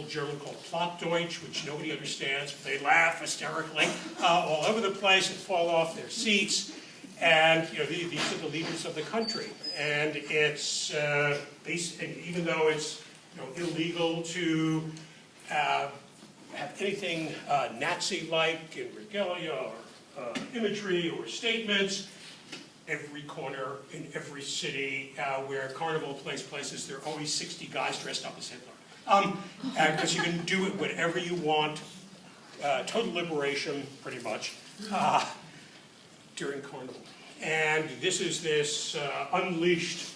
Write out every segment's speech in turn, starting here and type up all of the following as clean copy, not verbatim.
old German called Plattdeutsch, which nobody understands. They laugh hysterically all over the place and fall off their seats. And these are the leaders of the country. And it's even though it's illegal to have anything Nazi-like in regalia or imagery or statements, every corner in every city where Carnival takes places, there are always 60 guys dressed up as Hitler. Because you can do it whenever you want. Total liberation, pretty much, during Carnival. And this is this unleashed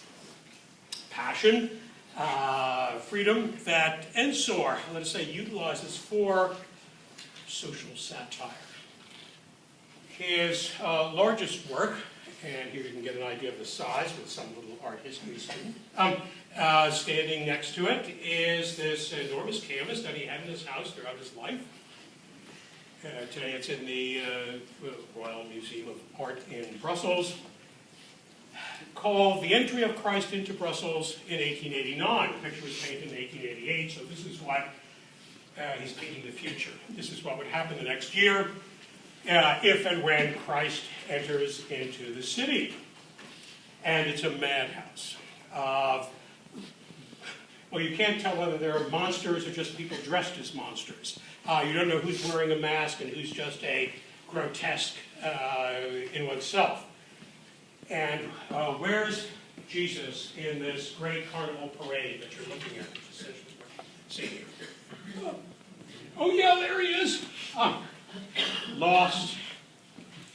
passion, freedom that Ensor, let us say, utilizes for social satire. His largest work, and here you can get an idea of the size with some little art history student, standing next to it is this enormous canvas that he had in his house throughout his life. Today it's in the Royal Museum of Art in Brussels, called The Entry of Christ into Brussels in 1889. The picture was painted in 1888, so this is what he's painting the future. This is what would happen the next year if and when Christ enters into the city. And it's a madhouse. Well, you can't tell whether they're monsters or just people dressed as monsters. You don't know who's wearing a mask and who's just a grotesque in oneself. And where's Jesus in this great carnival parade that you're looking at? Which is essentially what you see here. Oh yeah, there he is. Lost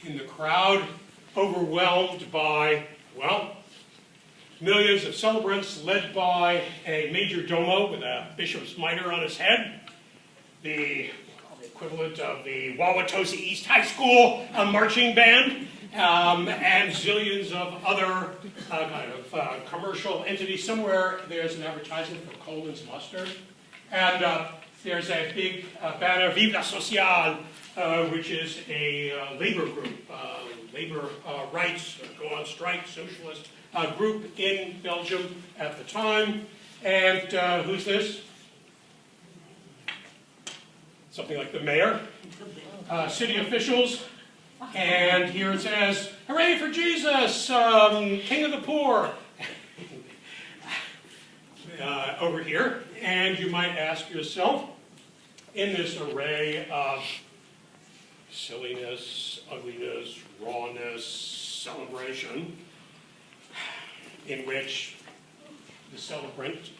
in the crowd, overwhelmed by, well, millions of celebrants led by a major domo with a bishop's mitre on his head, the equivalent of the Wauwatosa East High School marching band, and zillions of other kind of commercial entities. Somewhere there's an advertisement for Coleman's Mustard, and there's a big banner, Vive la Sociale, which is a labor group, labor rights, go on strike, socialist group in Belgium at the time. And who's this? Something like the mayor, city officials, and here it says, "Hooray for Jesus, King of the Poor," over here. And you might ask yourself, in this array of silliness, ugliness, rawness, celebration, in which the celebrant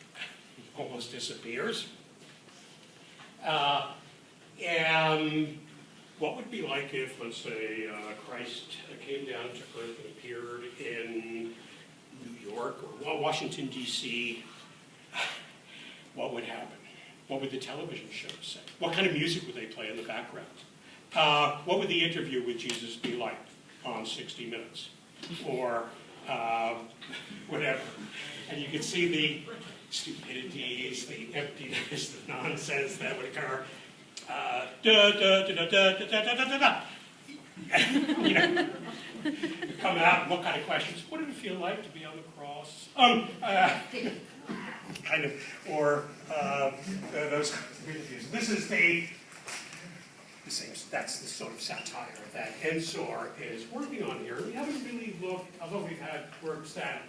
almost disappears, and what would it be like if, let's say, Christ came down to earth and appeared in New York or Washington, D.C., what would happen? What would the television shows say? What kind of music would they play in the background? What would the interview with Jesus be like on 60 Minutes? Or whatever. And you could see the stupidities, the emptiness, the nonsense that would occur. Come out, what kind of questions? What did it feel like to be on the cross? Kind of, or those kinds of interviews. This is the same, that's the sort of satire that Ensor is working on here. We haven't really looked, although we've had works that